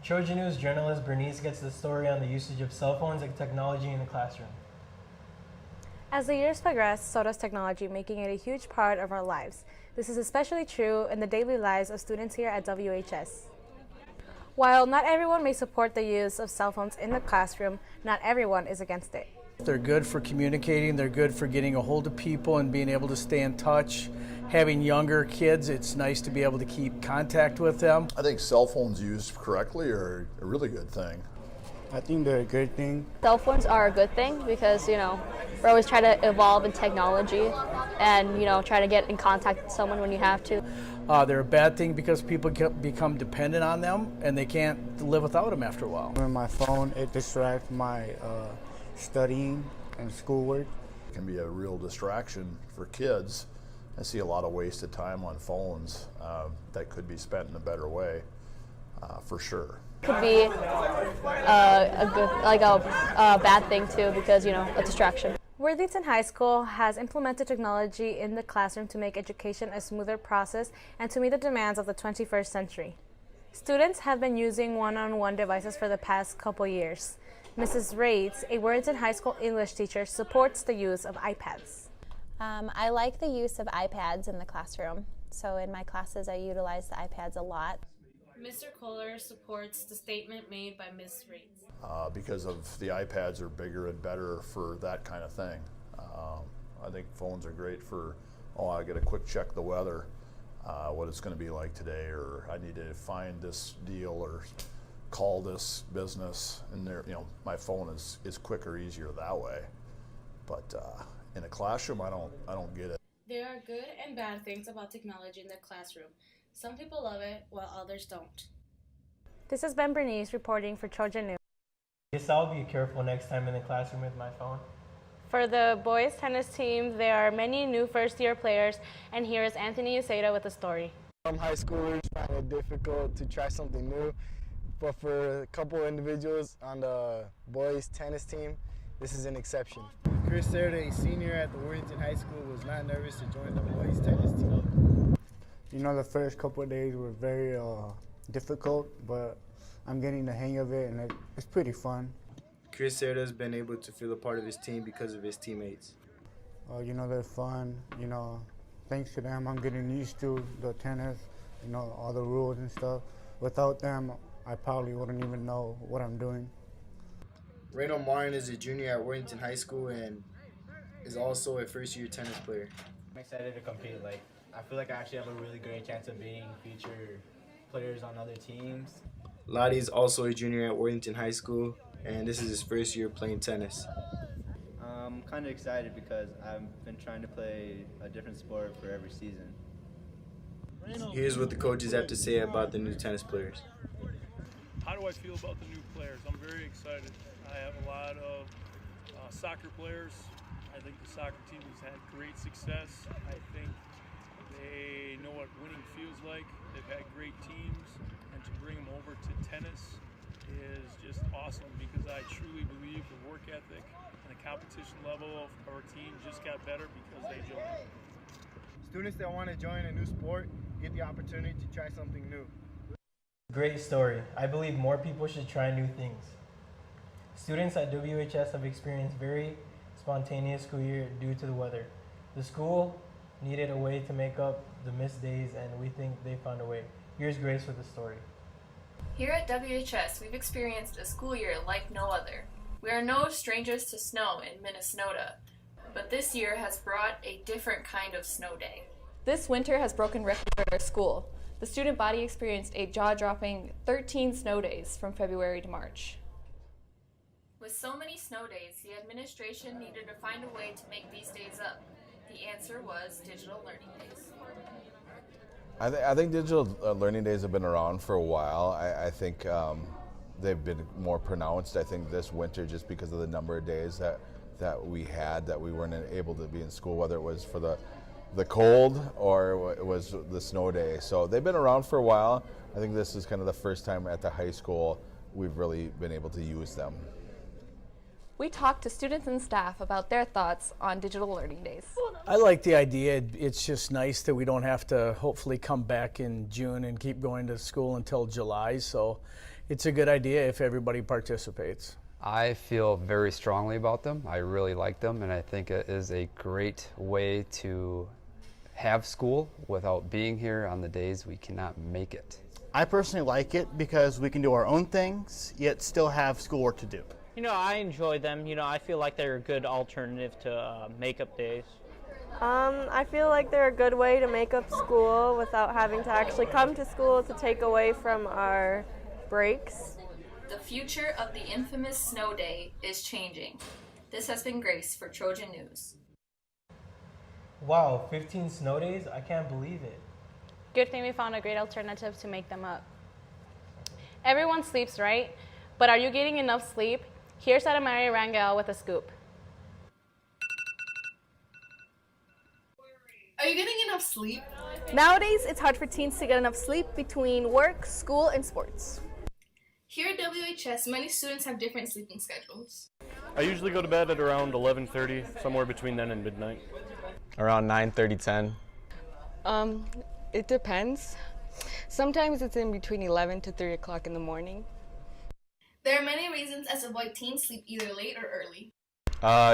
Trojan News journalist Bernice gets the story on the usage of cell phones and technology in the classroom. As the years progress, so does technology, making it a huge part of our lives. This is especially true in the daily lives of students here at WHS. While not everyone may support the use of cell phones in the classroom, not everyone is against it. They're good for communicating, they're good for getting a hold of people and being able to stay in touch. Having younger kids, it's nice to be able to keep contact with them. I think cell phones used correctly are a really good thing. I think they're a good thing. Cell phones are a good thing because, we're always trying to evolve in technology and, try to get in contact with someone when you have to. They're a bad thing because people become dependent on them and they can't live without them after a while. With my phone, it distracts my studying and schoolwork. It can be a real distraction for kids. I see a lot of wasted time on phones that could be spent in a better way, for sure. Could be a good, a bad thing too because, a distraction. Worthington High School has implemented technology in the classroom to make education a smoother process and to meet the demands of the 21st century. Students have been using one-on-one devices for the past couple years. Mrs. Rates, a Worthington High School English teacher, supports the use of iPads. I like the use of iPads in the classroom. So in my classes, I utilize the iPads a lot. Mr. Kohler supports the statement made by Ms. Rates. Because of the iPads are bigger and better for that kind of thing. I think phones are great for, I got to quick check the weather, what it's going to be like today, or I need to find this deal or call this business, and my phone is quicker, easier that way. But in a classroom, I don't get it. There are good and bad things about technology in the classroom. Some people love it, while others don't. This has been Bernice reporting for Trojan News. Yes, I'll be careful next time in the classroom with my phone. For the boys tennis team, there are many new first-year players, and here is Anthony Uceda with a story. Some high schoolers find it difficult to try something new, but for a couple individuals on the boys tennis team, this is an exception. Chris Serda, a senior at the Worthington High School, was not nervous to join the boys tennis team. The first couple of days were very difficult, but I'm getting the hang of it, and it's pretty fun. Chris Serda has been able to feel a part of his team because of his teammates. They're fun. Thanks to them, I'm getting used to the tennis, all the rules and stuff. Without them, I probably wouldn't even know what I'm doing. Reynold Martin is a junior at Worthington High School and is also a first-year tennis player. I'm excited to compete. I feel like I actually have a really great chance of being future players on other teams. Lottie is also a junior at Worthington High School, and this is his first year playing tennis. I'm kind of excited because I've been trying to play a different sport for every season. Here's what the coaches have to say about the new tennis players. How do I feel about the new players? I'm very excited. I have a lot of soccer players. I think the soccer team has had great success. I think they know what winning feels like. They've had great teams, and to bring them over to tennis is just awesome because I truly believe the work ethic and the competition level of our team just got better because they joined. Students that want to join a new sport get the opportunity to try something new. Great story. I believe more people should try new things. Students at WHS have experienced very spontaneous school year due to the weather. The school needed a way to make up the missed days, and we think they found a way. Here's Grace with the story. Here at WHS, we've experienced a school year like no other. We are no strangers to snow in Minnesota, but this year has brought a different kind of snow day. This winter has broken records at our school. The student body experienced a jaw-dropping 13 snow days from February to March. With so many snow days, the administration needed to find a way to make these days up. The answer was digital learning days. I think digital learning days have been around for a while. I think they've been more pronounced, I think, this winter just because of the number of days that we had that we weren't able to be in school, whether it was for the cold or it was the snow day. So they've been around for a while. I think this is kind of the first time at the high school we've really been able to use them. We talked to students and staff about their thoughts on digital learning days. I like the idea. It's just nice that we don't have to hopefully come back in June and keep going to school until July. So it's a good idea if everybody participates. I feel very strongly about them. I really like them, and I think it is a great way to have school without being here on the days we cannot make it. I personally like it because we can do our own things, yet still have schoolwork to do. You know, I enjoy them. You know, I feel like they're a good alternative to makeup days. I feel like they're a good way to make up school without having to actually come to school to take away from our breaks. The future of the infamous snow day is changing. This has been Grace for Trojan News. Wow, 15 snow days? I can't believe it. Good thing we found a great alternative to make them up. Everyone sleeps, right? But are you getting enough sleep? Here's Adamari Rangel with a scoop. Are you getting enough sleep? Nowadays, it's hard for teens to get enough sleep between work, school, and sports. Here at WHS, many students have different sleeping schedules. I usually go to bed at around 11:30, somewhere between then and midnight. Around 9:30, 10. It depends. Sometimes it's in between 11 to 3 o'clock in the morning. There are many reasons as to why teens sleep either late or early.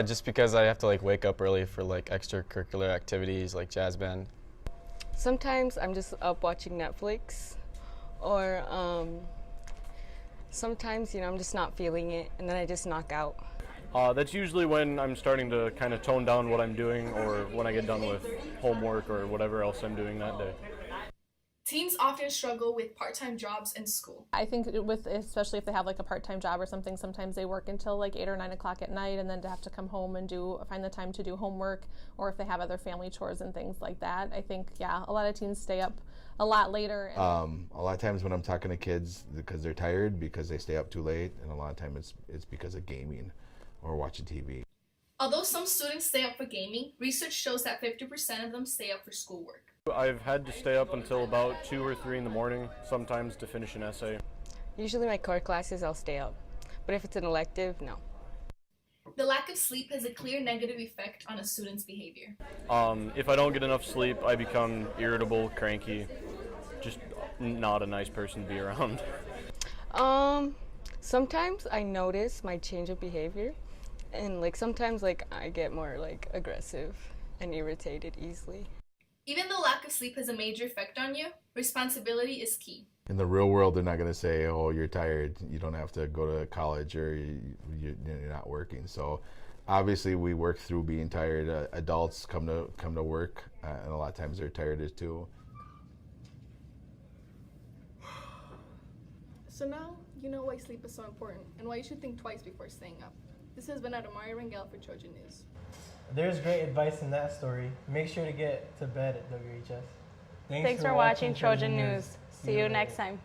Just because I have to wake up early for extracurricular activities like jazz band. Sometimes I'm just up watching Netflix, or sometimes I'm just not feeling it and then I just knock out. That's usually when I'm starting to kind of tone down what I'm doing, or when I get done with homework or whatever else I'm doing that day. Teens often struggle with part-time jobs and school. I think especially if they have a part-time job or something, sometimes they work until 8 or 9 o'clock at night, and then to have to come home and find the time to do homework, or if they have other family chores and things like that. I think, a lot of teens stay up a lot later. A lot of times when I'm talking to kids, because they're tired because they stay up too late, and a lot of times it's because of gaming or watching TV. Although some students stay up for gaming, research shows that 50% of them stay up for schoolwork. I've had to stay up until about 2 or 3 in the morning, sometimes to finish an essay. Usually my core classes I'll stay up, but if it's an elective, no. The lack of sleep has a clear negative effect on a student's behavior. If I don't get enough sleep, I become irritable, cranky, just not a nice person to be around. Sometimes I notice my change of behavior, and sometimes I get more aggressive and irritated easily. Even though lack of sleep has a major effect on you, responsibility is key. In the real world, they're not going to say, "Oh, you're tired. You don't have to go to college, or you're not working." So, obviously, we work through being tired. Adults come to work, and a lot of times they're tired too. So now you know why sleep is so important and why you should think twice before staying up. This has been Adamari Rangel for Trojan News. There's great advice in that story. Make sure to get to bed at WHS. Thanks for watching Trojan News. See you next time.